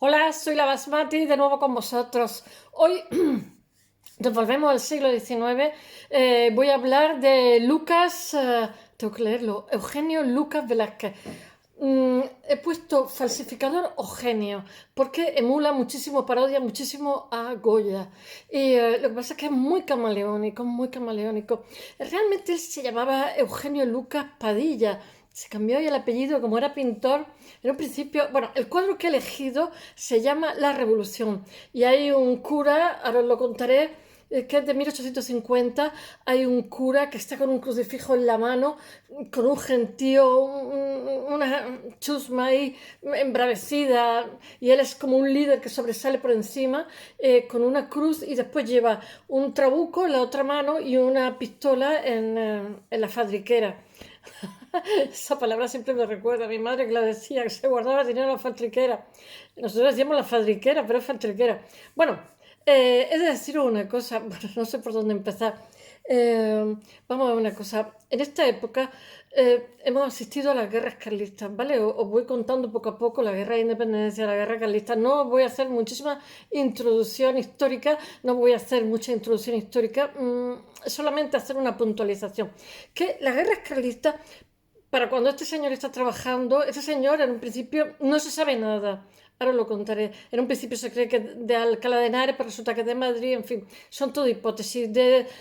Hola, soy la Basmati, de nuevo con vosotros. Hoy nos volvemos al siglo XIX. Voy a hablar de Lucas, tengo que leerlo, Eugenio Lucas Velázquez. He puesto falsificador o genio, porque emula muchísimo, parodia muchísimo a Goya. Y lo que pasa es que es muy camaleónico, muy camaleónico. Realmente él se llamaba Eugenio Lucas Padilla. Se cambió y el apellido, como era pintor, en un principio, bueno, el cuadro que he elegido se llama La Revolución. Y hay un cura, ahora os lo contaré, que es de 1850, hay un cura que está con un crucifijo en la mano, con un gentío, una chusma ahí embravecida, y él es como un líder que sobresale por encima, con una cruz, y después lleva un trabuco en la otra mano y una pistola en la fadriquera. Esa palabra siempre me recuerda a mi madre que la decía, que se guardaba dinero en la faltriquera. Nosotros decíamos la fadriquera, pero es faltriquera. Bueno, he de deciros una cosa, bueno, no sé por dónde empezar. Vamos a ver una cosa. En esta época hemos asistido a las guerras carlistas, ¿vale? Os voy contando poco a poco la guerra de independencia, la guerra carlista. No voy a hacer muchísima introducción histórica, no voy a hacer mucha introducción histórica, solamente hacer una puntualización. Que las guerras carlistas, para cuando este señor está trabajando, este señor en un principio no se sabe nada. Ahora lo contaré. En un principio se cree que de Alcalá de Henares, pero resulta que es de Madrid, en fin, son todo hipótesis.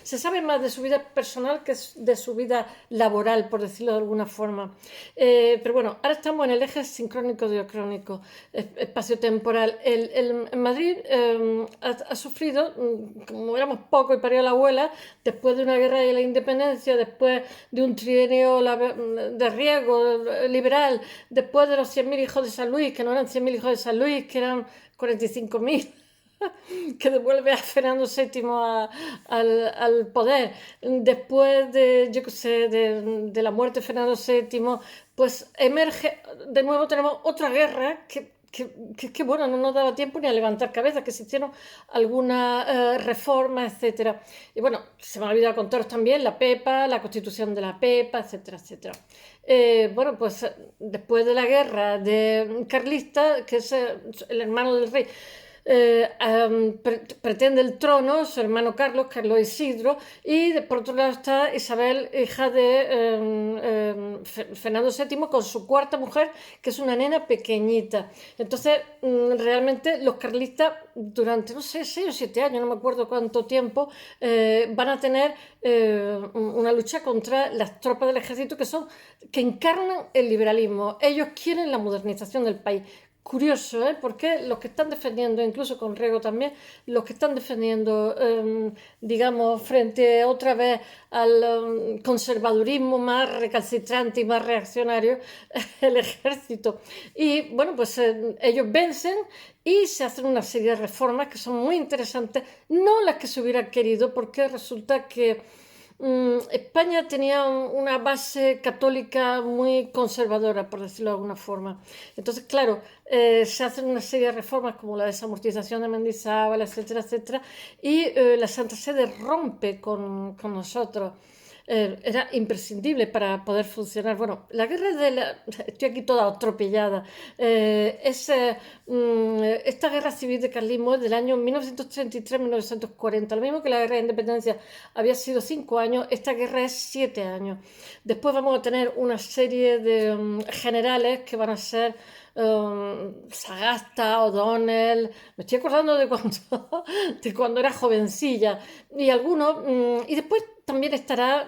Se sabe más de su vida personal que de su vida laboral, por decirlo de alguna forma. Pero bueno, ahora estamos en el eje sincrónico diacrónico, espacio-temporal. En Madrid ha sufrido, como éramos pocos y parió la abuela, después de una guerra de la independencia, después de un trienio de riego liberal, después de los 100.000 hijos de San Luis, que no eran 100.000 hijos de San Luis, que eran 45.000, que devuelve a Fernando VII al poder. Después de, yo qué sé, de la muerte de Fernando VII, pues emerge, de nuevo tenemos otra guerra que bueno, no nos daba tiempo ni a levantar cabeza, que se hicieron algunas reformas, etcétera. Y bueno, se me ha olvidado contaros también la PEPA, la constitución de la PEPA, etcétera, etcétera. Bueno, pues después de la guerra de Carlista, que es el hermano del rey, pretende el trono su hermano Carlos, Carlos Isidro, y por otro lado está Isabel, hija de Fernando VII, con su cuarta mujer, que es una nena pequeñita. Entonces, realmente los carlistas, durante, no sé, 6 o 7 años, no me acuerdo cuánto tiempo, van a tener una lucha contra las tropas del ejército que encarnan el liberalismo. Ellos quieren la modernización del país. Curioso, ¿eh? Porque los que están defendiendo, incluso con Rego también, los que están defendiendo, digamos, frente otra vez al conservadurismo más recalcitrante y más reaccionario, el ejército. Y bueno, pues ellos vencen y se hacen una serie de reformas que son muy interesantes, no las que se hubieran querido, porque resulta que España tenía una base católica muy conservadora, por decirlo de alguna forma. Entonces, claro, se hacen una serie de reformas como la desamortización de Mendizábal, etcétera, etcétera, y la Santa Sede rompe con nosotros. Era imprescindible para poder funcionar. Bueno, la guerra de la... Estoy aquí toda atropellada. Esta guerra civil de carlismo es del año 1933-1940, lo mismo que la guerra de independencia había sido 5 años, esta guerra es 7 años. Después vamos a tener una serie de generales que van a ser Sagasta, O'Donnell, me estoy acordando de cuando era jovencilla, y algunos, y después también estará,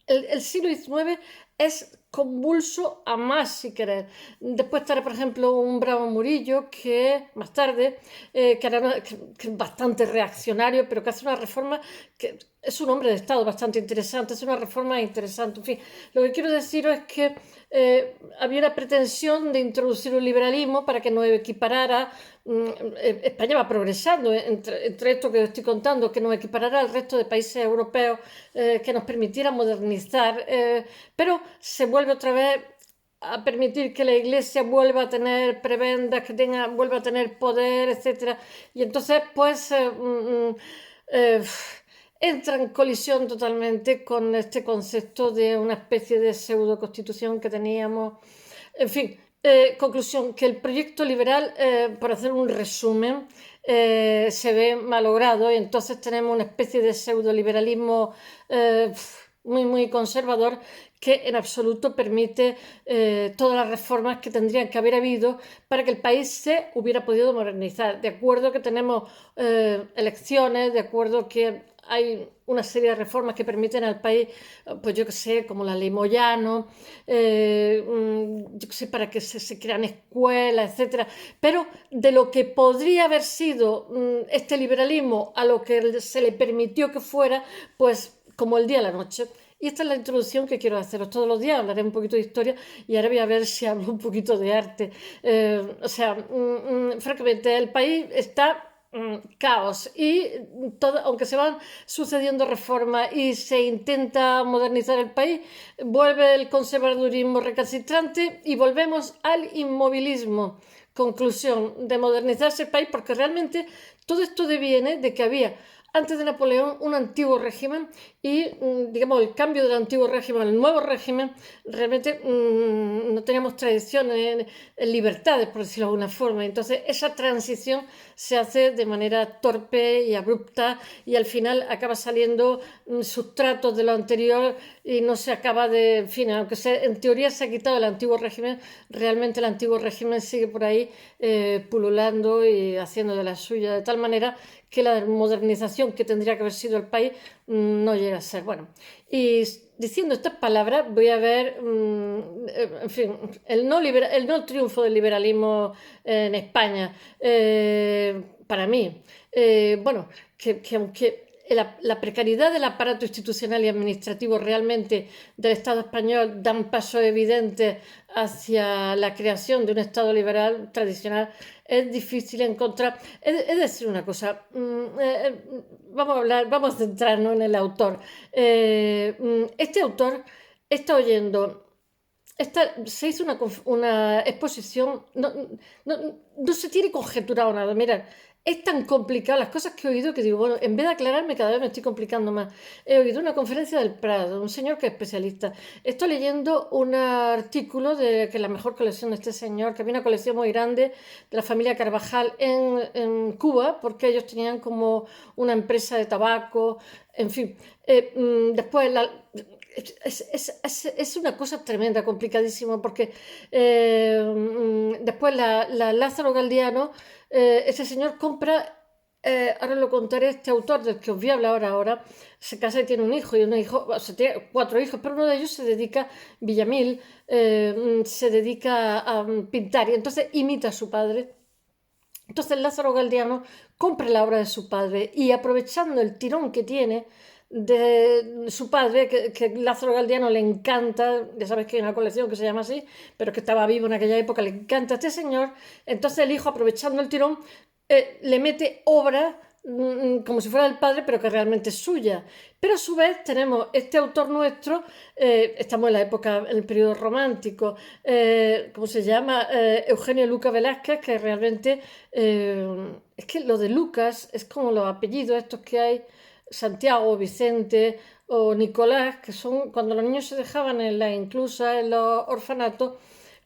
el siglo XIX es convulso a más, si querés. Después estará, por ejemplo, un Bravo Murillo, que más tarde, que es bastante reaccionario, pero que hace una reforma que es un hombre de Estado bastante interesante, es una reforma interesante. En fin, lo que quiero deciros es que había una pretensión de introducir un liberalismo para que nos equiparara. España va progresando entre esto que estoy contando, que nos equiparara al resto de países europeos, que nos permitiera modernizar, pero se vuelve otra vez a permitir que la Iglesia vuelva a tener prebendas, vuelva a tener poder, etcétera. Y entonces, pues, eh, entra en colisión totalmente con este concepto de una especie de pseudo constitución que teníamos. En fin, Conclusión, que el proyecto liberal, por hacer un resumen, se ve malogrado y entonces tenemos una especie de pseudoliberalismo muy, muy conservador que en absoluto permite todas las reformas que tendrían que haber habido para que el país se hubiera podido modernizar. De acuerdo que tenemos elecciones, de acuerdo que hay una serie de reformas que permiten al país, pues yo que sé, como la ley Moyano, yo que sé, para que se crean escuelas, etcétera. Pero de lo que podría haber sido este liberalismo a lo que se le permitió que fuera, pues como el día a la noche. Y esta es la introducción que quiero haceros. Todos los días hablaré un poquito de historia y ahora voy a ver si hablo un poquito de arte. Francamente, el país está caos y todo, aunque se van sucediendo reformas y se intenta modernizar el país, vuelve el conservadurismo recalcitrante y volvemos al inmovilismo. Conclusión, de modernizarse el país, porque realmente todo esto deviene de que había antes de Napoleón un antiguo régimen y, digamos, el cambio del antiguo régimen al nuevo régimen, realmente no teníamos tradiciones en libertades, por decirlo de alguna forma. Entonces, esa transición se hace de manera torpe y abrupta y al final acaba saliendo sustratos de lo anterior y no se acaba de, en fin, aunque en teoría se ha quitado el antiguo régimen, realmente el antiguo régimen sigue por ahí pululando y haciendo de la suya, de tal manera que la modernización que tendría que haber sido el país no llega a ser. Bueno, y diciendo estas palabras voy a ver, en fin, el no triunfo del liberalismo en España. Para mí, bueno, que aunque la precariedad del aparato institucional y administrativo realmente del Estado español da un paso evidente hacia la creación de un Estado liberal tradicional, es difícil encontrar. Es decir, una cosa, vamos a centrarnos en el autor. Este autor está oyendo. Se hizo una exposición, no se tiene conjeturado nada. Mirad, es tan complicado las cosas que he oído que digo, bueno, en vez de aclararme cada vez me estoy complicando más. He oído una conferencia del Prado, un señor que es especialista. Estoy leyendo un artículo de que la mejor colección de este señor, que había una colección muy grande de la familia Carvajal en Cuba, porque ellos tenían como una empresa de tabaco, en fin. Después es una cosa tremenda, complicadísima, porque después Lázaro Galdiano, ese señor compra, ahora lo contaré, este autor del que os voy a hablar ahora, se casa y tiene un hijo, y un hijo, o sea, tiene 4 hijos, pero uno de ellos se dedica, Villamil, se dedica a pintar, y entonces imita a su padre. Entonces Lázaro Galdiano compra la obra de su padre y aprovechando el tirón que tiene de su padre, que Lázaro Galdiano le encanta, ya sabes que hay una colección que se llama así, pero que estaba vivo en aquella época, le encanta a este señor, entonces el hijo, aprovechando el tirón, le mete obra como si fuera del padre, pero que realmente es suya. Pero a su vez tenemos este autor nuestro, estamos en la época, en el periodo romántico, ¿cómo se llama? Eugenio Luca Velázquez, que realmente, es que lo de Lucas es como los apellidos estos que hay, Santiago, Vicente o Nicolás, que son cuando los niños se dejaban en la inclusa, en los orfanatos,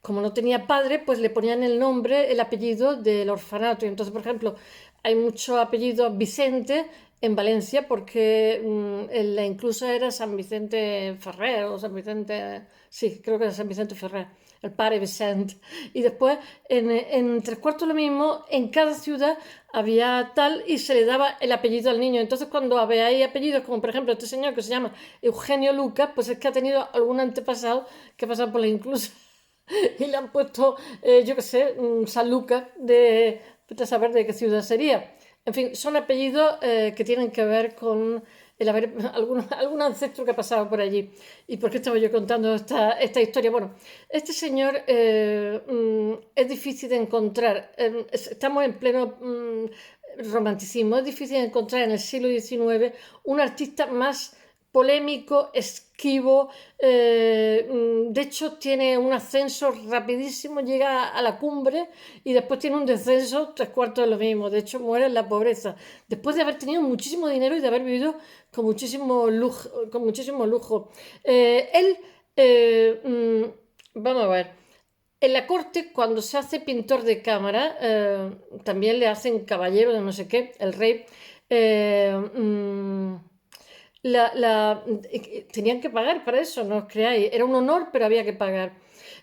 como no tenía padre, pues le ponían el nombre, el apellido del orfanato. Y entonces, por ejemplo, hay muchos apellidos Vicente en Valencia porque la inclusa era San Vicente Ferrer o San Vicente, sí, creo que era San Vicente Ferrer, el padre Vicente. Y después en Tres Cuartos lo mismo, en cada ciudad había tal y se le daba el apellido al niño. Entonces cuando veáis apellidos como por ejemplo este señor que se llama Eugenio Lucas, pues es que ha tenido algún antepasado que ha pasado por la inclusa. Y le han puesto, yo qué sé, San Lucas, de saber de qué ciudad sería. En fin, son apellidos que tienen que ver con el haber algún ancestro que ha pasado por allí. ¿Y por qué estaba yo contando esta historia? Bueno, este señor es difícil de encontrar. Estamos en pleno romanticismo. Es difícil de encontrar en el siglo XIX un artista más polémico, esquivo, de hecho tiene un ascenso rapidísimo, llega a la cumbre y después tiene un descenso 3/4 de lo mismo, de hecho muere en la pobreza, después de haber tenido muchísimo dinero y de haber vivido con muchísimo lujo. Él, vamos a ver, En la corte, cuando se hace pintor de cámara, también le hacen caballero de no sé qué, el rey. eh, mm, tenían que pagar para eso, no os creáis. Era un honor, pero había que pagar.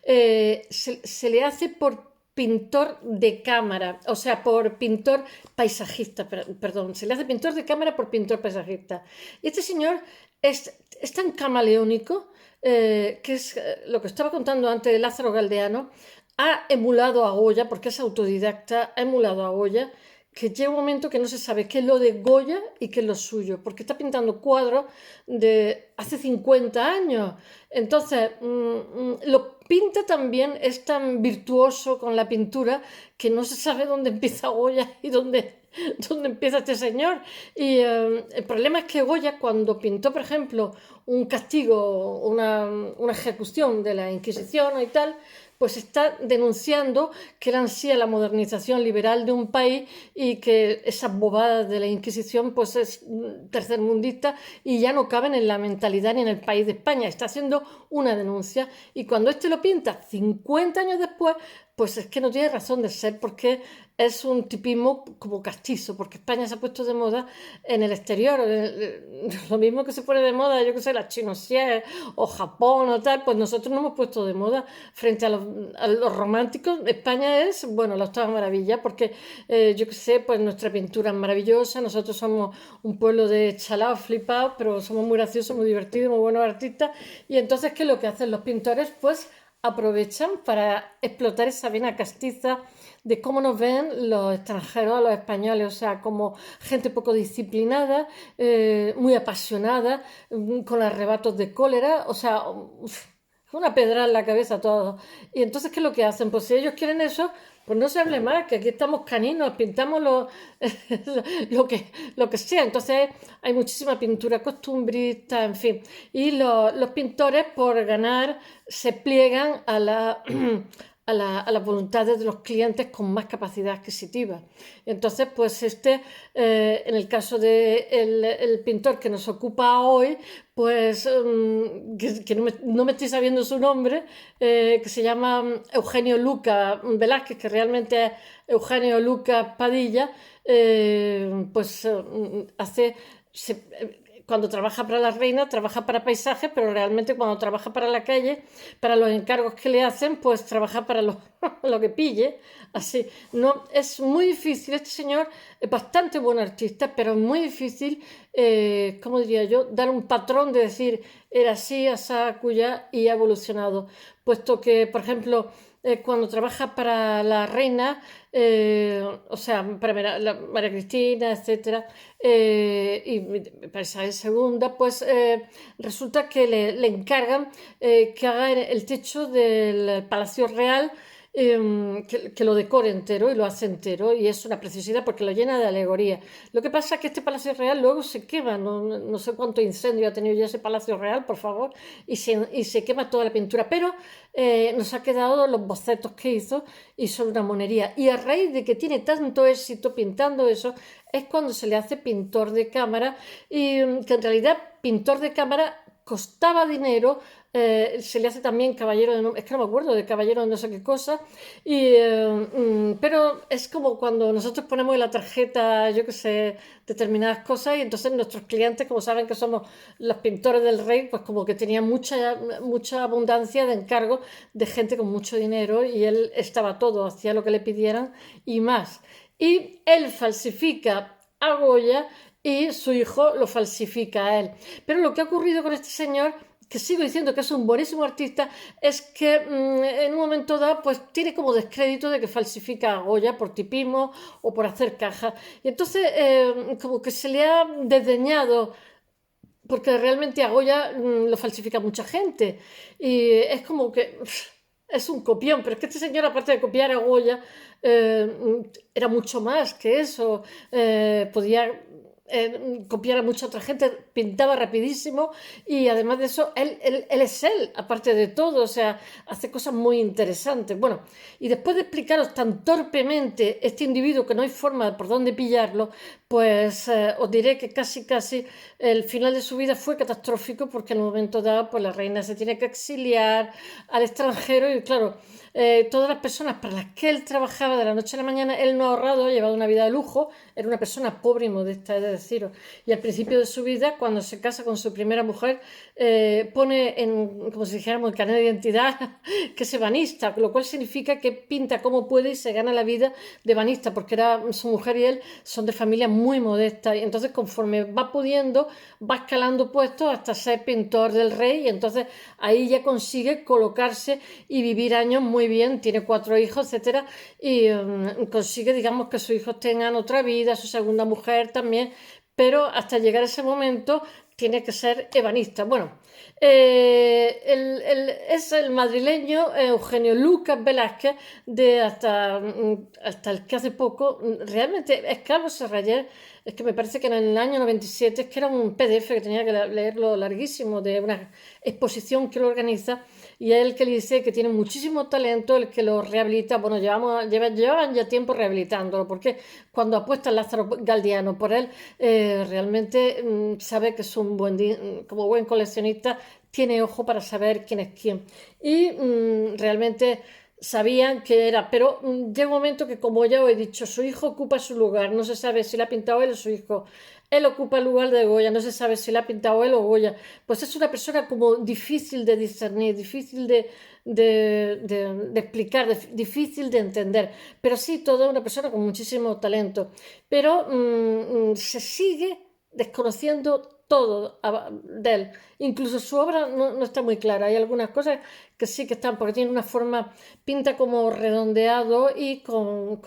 Se le hace por pintor de cámara, o sea, por pintor paisajista, perdón, se le hace pintor de cámara por pintor paisajista. Y este señor es tan camaleónico, que es lo que estaba contando antes de Lázaro Galdeano, ha emulado a Goya, porque es autodidacta, ha emulado a Goya, que llega un momento que no se sabe qué es lo de Goya y qué es lo suyo, porque está pintando cuadros de hace 50 años. Entonces, lo pinta también, es tan virtuoso con la pintura que no se sabe dónde empieza Goya y dónde empieza este señor. Y el problema es que Goya, cuando pintó, por ejemplo, un castigo, una ejecución de la Inquisición y tal, pues está denunciando que era así la modernización liberal de un país y que esas bobadas de la Inquisición pues es tercermundista y ya no caben en la mentalidad ni en el país de España. Está haciendo una denuncia y cuando este lo pinta 50 años después, pues es que no tiene razón de ser porque es un tipismo como castizo, porque España se ha puesto de moda en el exterior. Lo mismo que se pone de moda, yo que sé, la chinosier o Japón o tal, pues nosotros nos hemos puesto de moda frente a los románticos. España es, bueno, la octava maravilla, porque yo que sé, pues nuestra pintura es maravillosa, nosotros somos un pueblo de chalaos, flipados, pero somos muy graciosos, muy divertidos, muy buenos artistas, y entonces, ¿qué es lo que hacen los pintores? Pues aprovechan para explotar esa vena castiza de cómo nos ven los extranjeros a los españoles, o sea, como gente poco disciplinada, muy apasionada, con arrebatos de cólera, o sea, una pedra en la cabeza a todos. Y entonces, ¿qué es lo que hacen? Pues si ellos quieren eso, pues no se hable más, que aquí estamos caninos, pintamos lo lo que sea. Entonces hay muchísima pintura costumbrista, en fin. Y los pintores, por ganar, se pliegan a las voluntades de los clientes con más capacidad adquisitiva. Entonces, pues en el caso del el pintor que nos ocupa hoy, pues que no me estoy sabiendo su nombre, que se llama Eugenio Luca Velázquez, que realmente es Eugenio Lucas Padilla, pues hace... cuando trabaja para la reina, trabaja para paisajes, pero realmente cuando trabaja para la calle, para los encargos que le hacen, pues trabaja para lo que pille. Así, no, es muy difícil. Este señor es bastante buen artista, pero es muy difícil, ¿cómo diría yo?, dar un patrón de decir, era así, asá, cuya, y ha evolucionado. Puesto que, por ejemplo, cuando trabaja para la reina, o sea, para María Cristina, etcétera, y para Isabel segunda, pues resulta que le encargan que haga el techo del Palacio Real, que lo decore entero y lo hace entero y es una preciosidad porque lo llena de alegoría. Lo que pasa es que este Palacio Real luego se quema, no sé cuánto incendio ha tenido ya ese Palacio Real, por favor, y se quema toda la pintura, pero nos ha quedado los bocetos que hizo y son una monería. Y a raíz de que tiene tanto éxito pintando eso, es cuando se le hace pintor de cámara y que en realidad pintor de cámara costaba dinero. Se le hace también caballero de es que no me acuerdo de caballero de no sé qué cosa, pero es como cuando nosotros ponemos en la tarjeta, yo que sé, determinadas cosas y entonces nuestros clientes, como saben que somos los pintores del rey, pues como que tenían mucha abundancia de encargos de gente con mucho dinero y él estaba todo, hacía lo que le pidieran y más. Y él falsifica a Goya y su hijo lo falsifica a él. Pero lo que ha ocurrido con este señor, que sigo diciendo que es un buenísimo artista, es que en un momento dado pues tiene como descrédito de que falsifica a Goya por tipismo o por hacer cajas. Y entonces como que se le ha desdeñado porque realmente a Goya lo falsifica mucha gente. Y es como que es un copión, pero es que este señor, aparte de copiar a Goya, era mucho más que eso. Podía copiar a mucha otra gente, pintaba rapidísimo y además de eso, él es él, aparte de todo, o sea, hace cosas muy interesantes. Bueno, y después de explicaros tan torpemente este individuo que no hay forma por dónde pillarlo, pues os diré que casi el final de su vida fue catastrófico porque en un momento dado pues la reina se tiene que exiliar al extranjero y claro, todas las personas para las que él trabajaba de la noche a la mañana, él no ha ahorrado, ha llevado una vida de lujo, era una persona pobre y modesta, he de deciros. Y al principio de su vida, cuando se casa con su primera mujer, pone en, como si dijéramos, el carnet de identidad que es ebanista, lo cual significa que pinta como puede y se gana la vida de ebanista, porque era su mujer y él son de familia muy modesta. Y entonces, conforme va pudiendo, va escalando puestos hasta ser pintor del rey, y entonces ahí ya consigue colocarse y vivir años muy bien, tiene 4 hijos, etcétera, y consigue, digamos, que sus hijos tengan otra vida, su segunda mujer también, pero hasta llegar a ese momento tiene que ser ebanista. Bueno, es el madrileño Eugenio Lucas Velázquez, de hasta el que hace poco, realmente es Carlos Serrayer, es que me parece que en el año 97, es que era un PDF que tenía que leerlo larguísimo, de una exposición que lo organiza, y es el que le dice que tiene muchísimo talento, el que lo rehabilita. Bueno, llevaban ya tiempo rehabilitándolo, porque cuando apuesta Lázaro Galdiano por él, realmente sabe que es un como buen coleccionista, tiene ojo para saber quién es quién. Y realmente sabían que era, pero llega un momento que, como ya os he dicho, su hijo ocupa su lugar, no se sabe si la ha pintado él o su hijo. Él ocupa el lugar de Goya, no se sabe si la ha pintado él o Goya. Pues es una persona como difícil de discernir, difícil de explicar, difícil de entender, pero sí toda una persona con muchísimo talento. Pero se sigue desconociendo todo de él. Incluso su obra no está muy clara. Hay algunas cosas que sí que están, porque tiene una forma, pinta como redondeado y con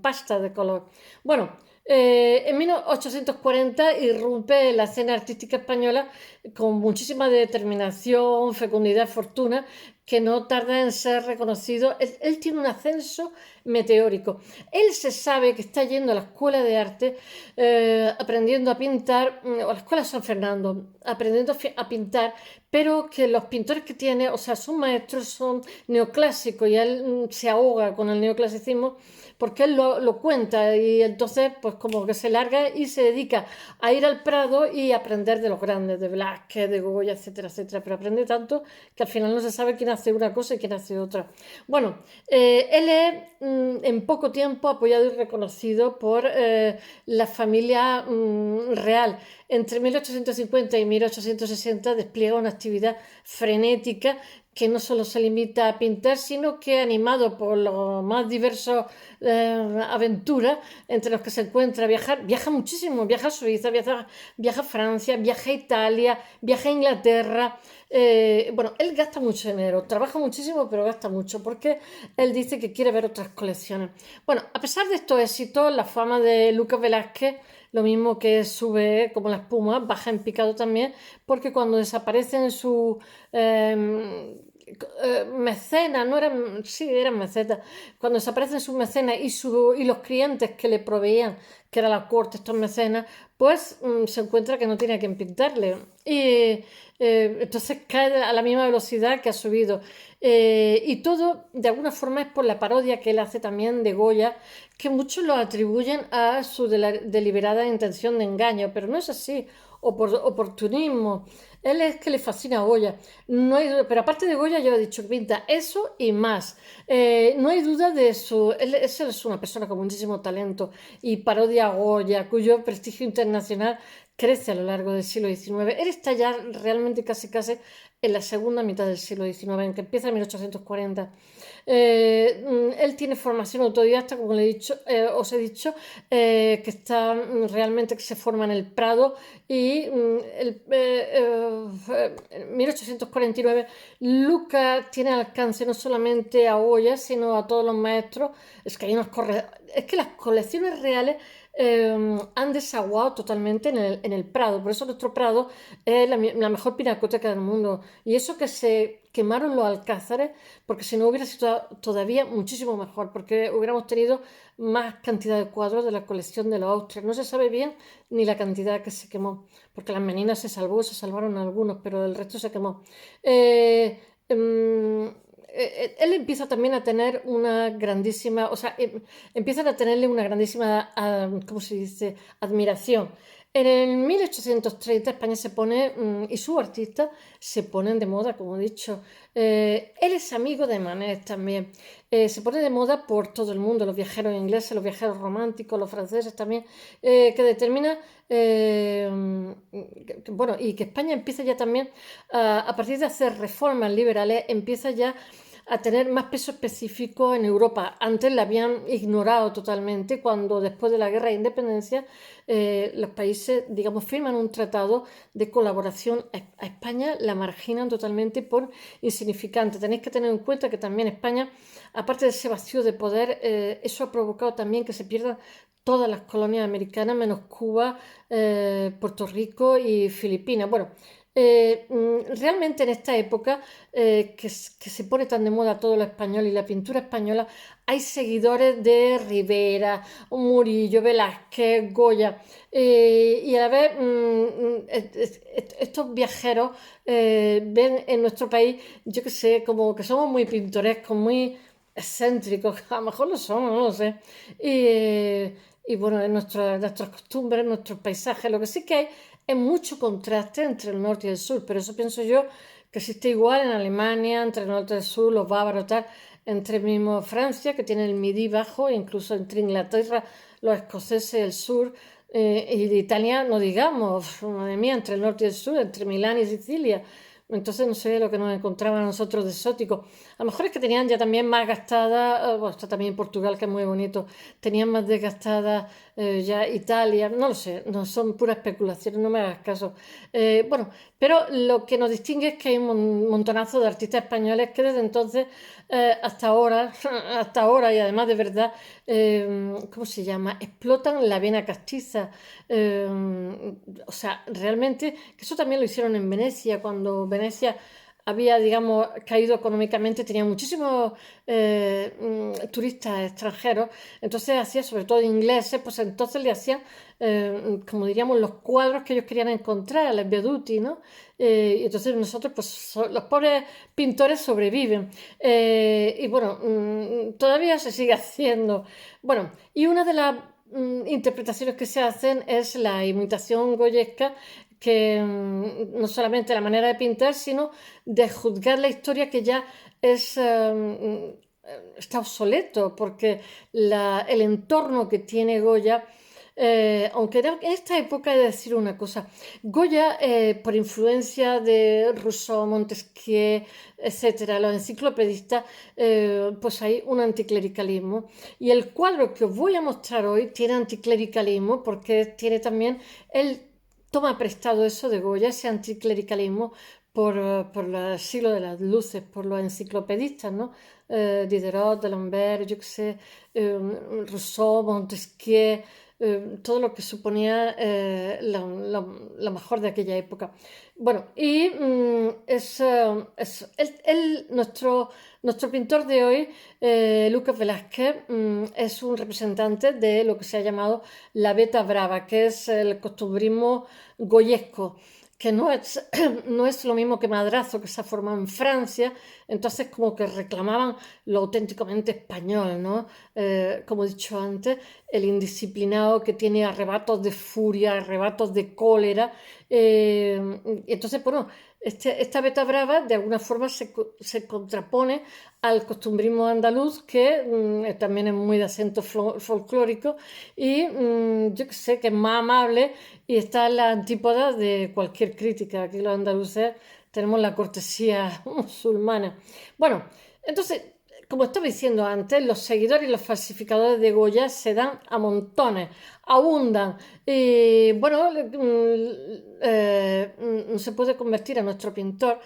pasta de color. Bueno, en 1840 irrumpe la escena artística española con muchísima determinación, fecundidad, fortuna, que no tarda en ser reconocido. Él tiene un ascenso meteórico. Él se sabe que está yendo a la escuela de arte, aprendiendo a pintar, o a la escuela San Fernando, aprendiendo a pintar, pero que los pintores que tiene, o sea, sus maestros son neoclásicos y él se ahoga con el neoclasicismo porque él lo cuenta, y entonces pues como que se larga y se dedica a ir al Prado y aprender de los grandes, de Velázquez, de Goya, etcétera, etcétera, pero aprende tanto que al final no se sabe quién hace una cosa y quién hace otra. Bueno, él es en poco tiempo apoyado y reconocido por la familia real. Entre 1850 y 1860 despliega una actividad frenética que no solo se limita a pintar, sino que, animado por los más diversos aventuras, entre los que se encuentra viaja muchísimo, viaja a Suiza, viaja a Francia, viaja a Italia, viaja a Inglaterra. Bueno, él gasta mucho dinero, trabaja muchísimo, pero gasta mucho, porque él dice que quiere ver otras colecciones. Bueno, a pesar de estos éxitos, la fama de Lucas Velázquez, lo mismo que sube como la espuma, baja en picado también, porque cuando desaparecen sus mecenas, no eran, sí, eran mecenas, cuando desaparecen sus mecenas y los clientes que le proveían, que era la corte, estos mecenas, pues se encuentra que no tiene a quien pintarle. Y entonces cae a la misma velocidad que ha subido. Y todo, de alguna forma, es por la parodia que él hace también de Goya, que muchos lo atribuyen a su deliberada intención de engaño, pero no es así, o por oportunismo. Él es que le fascina a Goya. No hay duda, pero aparte de Goya, yo he dicho que pinta eso y más. No hay duda de su. Él es una persona con muchísimo talento y parodia a Goya, cuyo prestigio internacional crece a lo largo del siglo XIX. Él está ya realmente casi en la segunda mitad del siglo XIX, en que empieza en 1840. Él tiene formación autodidacta, como os he dicho, que está realmente, que se forma en el Prado, y en 1849 Lucas tiene alcance no solamente a Goya, sino a todos los maestros. Es que es que las colecciones reales han desaguado totalmente en el Prado. Por eso nuestro Prado es la mejor pinacoteca del mundo. Y eso que quemaron los alcázares, porque si no hubiera sido todavía muchísimo mejor, porque hubiéramos tenido más cantidad de cuadros de la colección de los Austrias. No se sabe bien ni la cantidad que se quemó, porque las Meninas se salvaron algunos, pero el resto se quemó. Él empieza también a tener una grandísima, o sea, empiezan a tenerle una grandísima, ¿cómo se dice?, admiración. En el 1830 España se pone, y sus artistas se ponen de moda, como he dicho. Él es amigo de Manet también. Se pone de moda por todo el mundo, los viajeros ingleses, los viajeros románticos, los franceses también, que determina, bueno, y que España empieza ya también, a partir de hacer reformas liberales, empieza ya a tener más peso específico en Europa. Antes la habían ignorado totalmente cuando después de la Guerra de Independencia los países, digamos, firman un tratado de colaboración. A España la marginan totalmente por insignificante. Tenéis que tener en cuenta que también España, aparte de ese vacío de poder, eso ha provocado también que se pierdan todas las colonias americanas, menos Cuba, Puerto Rico y Filipinas. Bueno, realmente en esta época que se pone tan de moda todo lo español y la pintura española, hay seguidores de Rivera, Murillo, Velázquez, Goya, y a la vez estos viajeros ven en nuestro país, yo que sé, como que somos muy pintorescos, muy excéntricos, a lo mejor lo somos, no lo sé, y bueno, en nuestras costumbres, nuestros paisajes, lo que sí que hay es mucho contraste entre el norte y el sur, pero eso pienso yo que existe igual en Alemania, entre el norte y el sur, los bávaros, tal, entre mismo Francia, que tiene el Midi bajo, e incluso entre Inglaterra, los escoceses, el sur, y de Italia, no digamos, madre mía, entre el norte y el sur, entre Milán y Sicilia. Entonces no sé lo que nos encontraba a nosotros de exótico. A lo mejor es que tenían ya también más gastada, bueno, está también Portugal, que es muy bonito, tenían más desgastada ya Italia, no lo sé, no son puras especulaciones, no me hagas caso. Bueno, pero lo que nos distingue es que hay un montonazo de artistas españoles que desde entonces hasta ahora, hasta ahora y además de verdad, ¿cómo se llama? Explotan la vena castiza. O sea, realmente, que eso también lo hicieron en Venecia, cuando Venecia había, digamos, caído económicamente, tenía muchísimos turistas extranjeros, entonces hacía, sobre todo ingleses, pues entonces le hacían, como diríamos, los cuadros que ellos querían encontrar, les veduti, ¿no? Y entonces nosotros, pues los pobres pintores sobreviven. Y bueno, todavía se sigue haciendo. Bueno, y una de las interpretaciones que se hacen es la imitación goyesca, que no solamente la manera de pintar, sino de juzgar la historia, que ya es, está obsoleto, porque el entorno que tiene Goya, aunque en esta época he de decir una cosa, Goya, por influencia de Rousseau, Montesquieu, etcétera, los enciclopedistas, pues hay un anticlericalismo. Y el cuadro que os voy a mostrar hoy tiene anticlericalismo, porque tiene también el toma prestado eso de Goya, ese anticlericalismo, por el siglo de las luces, por los enciclopedistas, ¿no? Diderot, D'Alembert, yo qué sé, Rousseau, Montesquieu, todo lo que suponía lo mejor de aquella época. Bueno, y nuestro pintor de hoy, Lucas Velázquez, es un representante de lo que se ha llamado la Beta Brava, que es el costumbrismo goyesco, que no es, no es lo mismo que Madrazo, que se ha formado en Francia, entonces como que reclamaban lo auténticamente español, ¿no? Como he dicho antes, el indisciplinado que tiene arrebatos de furia, arrebatos de cólera, entonces, bueno, esta Beta Brava de alguna forma se contrapone al costumbrismo andaluz, que también es muy de acento folclórico y yo que sé, que es más amable y está en la antípoda de cualquier crítica. Aquí los andaluces tenemos la cortesía musulmana. Bueno, entonces, como estaba diciendo antes, los seguidores y los falsificadores de Goya se dan a montones, abundan. Y bueno, no se puede convertir a nuestro pintor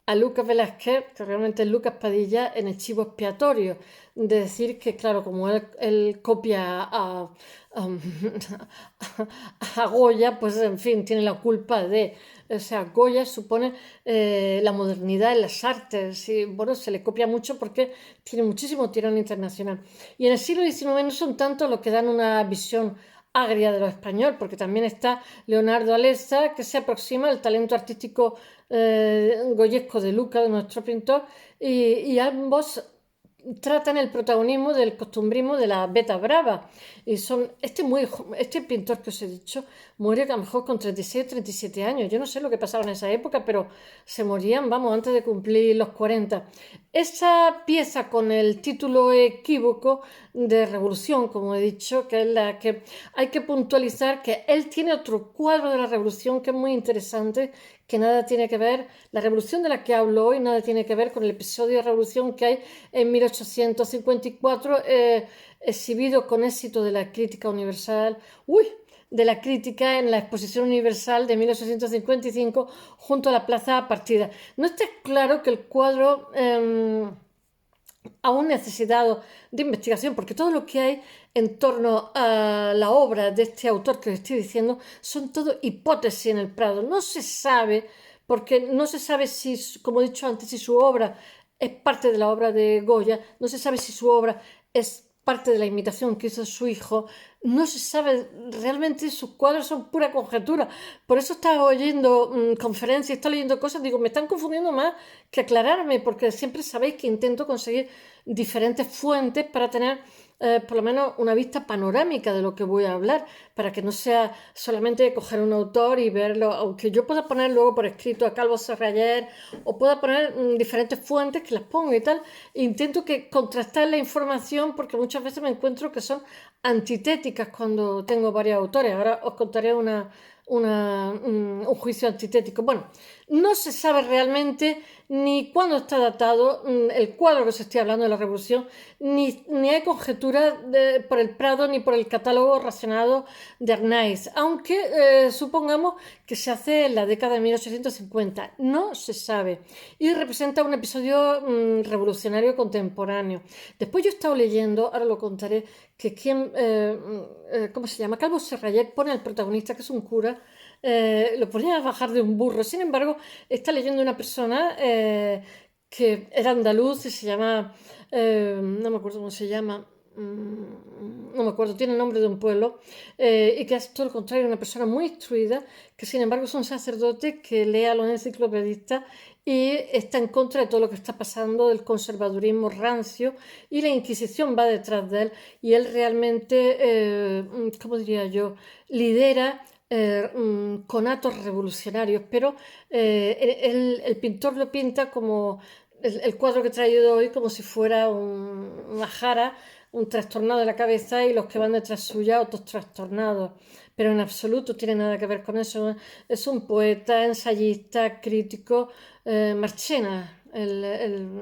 a Lucas Velázquez, que realmente es Lucas Padilla, en el chivo expiatorio, de decir que, claro, como él copia a, a Goya, pues en fin, tiene la culpa de... O sea, Goya supone la modernidad en las artes y bueno, se le copia mucho porque tiene muchísimo tirón internacional. Y en el siglo XIX no son tanto los que dan una visión agria de lo español, porque también está Leonardo Alezza, que se aproxima al talento artístico goyesco de Luca, de nuestro pintor, y ambos tratan el protagonismo del costumbrismo de la beta brava. Y son, este pintor que os he dicho muere a lo mejor con 36 o 37 años. Yo no sé lo que pasaba en esa época, pero se morían, vamos, antes de cumplir los 40. Esa pieza con el título equívoco de Revolución, como he dicho, que es la que hay que puntualizar que él tiene otro cuadro de la Revolución que es muy interesante, que nada tiene que ver, la revolución de la que hablo hoy, nada tiene que ver con el episodio de revolución que hay en 1854, exhibido con éxito de la crítica universal, de la crítica en la Exposición Universal de 1855 junto a la Plaza Partida. No está claro que el cuadro aún necesitado de investigación, porque todo lo que hay en torno a la obra de este autor que os estoy diciendo son todo hipótesis en el Prado. No se sabe, porque no se sabe si, como he dicho antes, si su obra es parte de la obra de Goya, no se sabe si su obra es parte de la imitación que hizo su hijo, no se sabe, realmente sus cuadros son pura conjetura. Por eso estaba oyendo conferencias, estaba leyendo cosas, digo, me están confundiendo más que aclararme, porque siempre sabéis que intento conseguir diferentes fuentes para tener por lo menos una vista panorámica de lo que voy a hablar, para que no sea solamente coger un autor y verlo, aunque yo pueda poner luego por escrito a Calvo Serraller o pueda poner diferentes fuentes que las pongo y tal, e intento que contrastar la información porque muchas veces me encuentro que son antitéticas cuando tengo varios autores. Ahora os contaré un juicio antitético. Bueno, no se sabe realmente ni cuándo está datado el cuadro que os estoy hablando de la Revolución, ni hay conjeturas por el Prado ni por el catálogo racionado de Arnaiz, aunque supongamos que se hace en la década de 1850. No se sabe. Y representa un episodio revolucionario contemporáneo. Después yo he estado leyendo, ahora lo contaré, que ¿cómo se llama? Calvo Serraller pone al protagonista, que es un cura, lo ponía a bajar de un burro. Sin embargo, está leyendo una persona que era andaluz y se llama, no me acuerdo cómo se llama, no me acuerdo, tiene el nombre de un pueblo, y que es todo lo contrario, una persona muy instruida, que sin embargo es un sacerdote que lee a los enciclopedistas y está en contra de todo lo que está pasando, del conservadurismo rancio, y la Inquisición va detrás de él, y él realmente, ¿cómo diría yo?, lidera conatos revolucionarios, pero el pintor lo pinta como el cuadro que he traído hoy como si fuera una jara, un trastornado de la cabeza y los que van detrás suya otros trastornados, pero en absoluto tiene nada que ver con eso. Es un poeta, ensayista, crítico, Marchena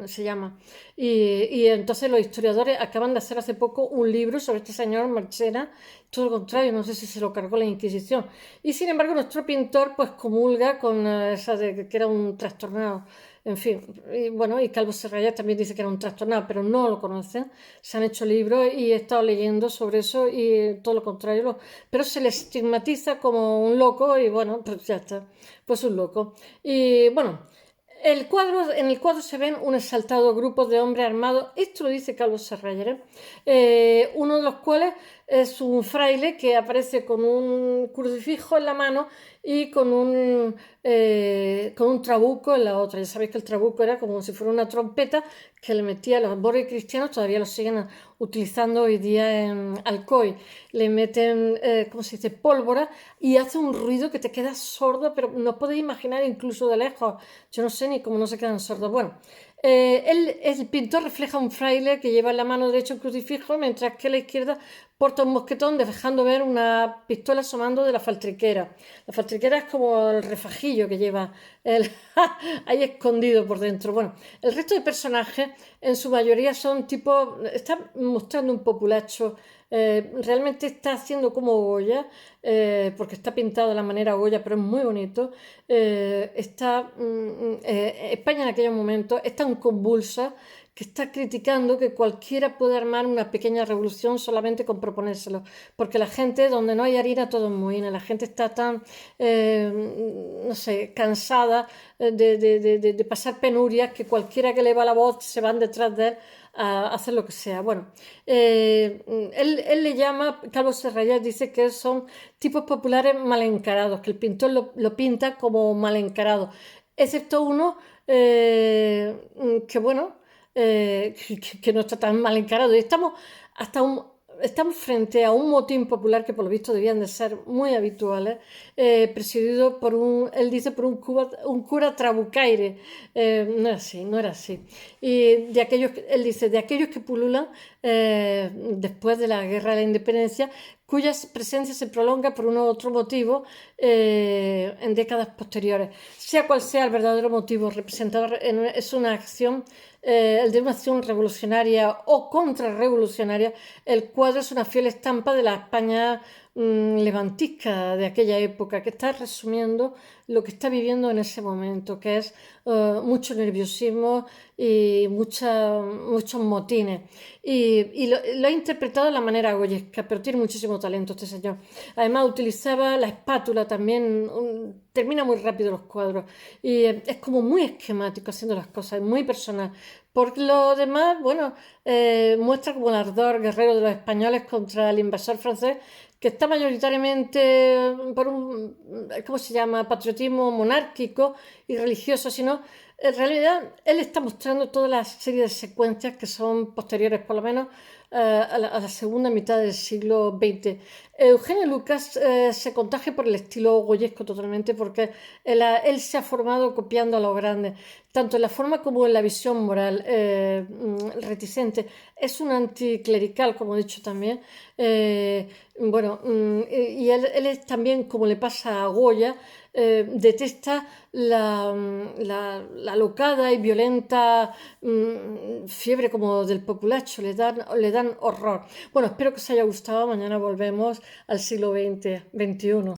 se llama. Y entonces los historiadores acaban de hacer hace poco un libro sobre este señor Marchena, todo lo contrario, no sé si se lo cargó la Inquisición. Y sin embargo nuestro pintor pues comulga con esa de que era un trastornado. En fin, y bueno, y Calvo Serraya también dice que era un trastornado, pero no lo conocen. Se han hecho libros y he estado leyendo sobre eso y todo lo contrario. Pero se le estigmatiza como un loco y bueno, pues ya está, pues un loco. Y bueno, en el cuadro se ven un exaltado grupo de hombres armados, esto lo dice Calvo Serraya, uno de los cuales es un fraile que aparece con un crucifijo en la mano y con un trabuco en la otra. Ya sabéis que el trabuco era como si fuera una trompeta que le metía a los borges cristianos, todavía lo siguen utilizando hoy día en Alcoy. Le meten, ¿cómo se dice?, pólvora y hace un ruido que te queda sordo, pero no podéis imaginar incluso de lejos. Yo no sé ni cómo no se quedan sordos. Bueno, el pintor refleja un fraile que lleva en la mano derecha un crucifijo, mientras que a la izquierda porta un mosquetón, dejando ver una pistola asomando de la faltriquera. La faltriquera es como el refajillo que lleva ahí escondido por dentro. Bueno, el resto de personajes en su mayoría son tipo, están mostrando un populacho Realmente está haciendo como Goya, porque está pintado de la manera Goya, pero es muy bonito. España en aquellos momentos es tan convulsa que está criticando que cualquiera puede armar una pequeña revolución solamente con proponérselo, porque la gente, donde no hay harina, todo es mohína, la gente está tan, no sé, cansada de pasar penurias que cualquiera que le va la voz se van detrás de él a hacer lo que sea. Bueno, él le llama, Calvo Serrayas dice que son tipos populares mal encarados, que el pintor lo pinta como mal encarado, excepto uno que bueno, que no está tan mal encarado. Y estamos frente a un motín popular que por lo visto debían de ser muy habituales, presidido por él dice, por un cura trabucaire. No era así, no era así. Y él dice, de aquellos que pululan después de la Guerra de la Independencia, cuya presencia se prolonga por uno u otro motivo en décadas posteriores. Sea cual sea el verdadero motivo representado, es una acción, el de una acción revolucionaria o contrarrevolucionaria. El cuadro es una fiel estampa de la España levantisca de aquella época, que está resumiendo lo que está viviendo en ese momento, que es mucho nerviosismo y muchos motines. Y lo ha interpretado de la manera goyesca, pero tiene muchísimo talento este señor. Además utilizaba la espátula también, termina muy rápido los cuadros y es como muy esquemático haciendo las cosas, muy personal. Por lo demás, bueno, muestra como el ardor guerrero de los españoles contra el invasor francés, que está mayoritariamente por ¿cómo se llama?, patriotismo monárquico y religioso, sino en realidad él está mostrando toda la serie de secuencias que son posteriores, por lo menos a la segunda mitad del siglo XX. Eugenio Lucas se contagia por el estilo goyesco totalmente, porque él se ha formado copiando a los grandes, tanto en la forma como en la visión moral reticente. Es un anticlerical, como he dicho también. Bueno, y él es también, como le pasa a Goya, detesta la locada y violenta fiebre como del populacho, le dan horror. Bueno, espero que os haya gustado. Mañana volvemos al siglo XX, XXI.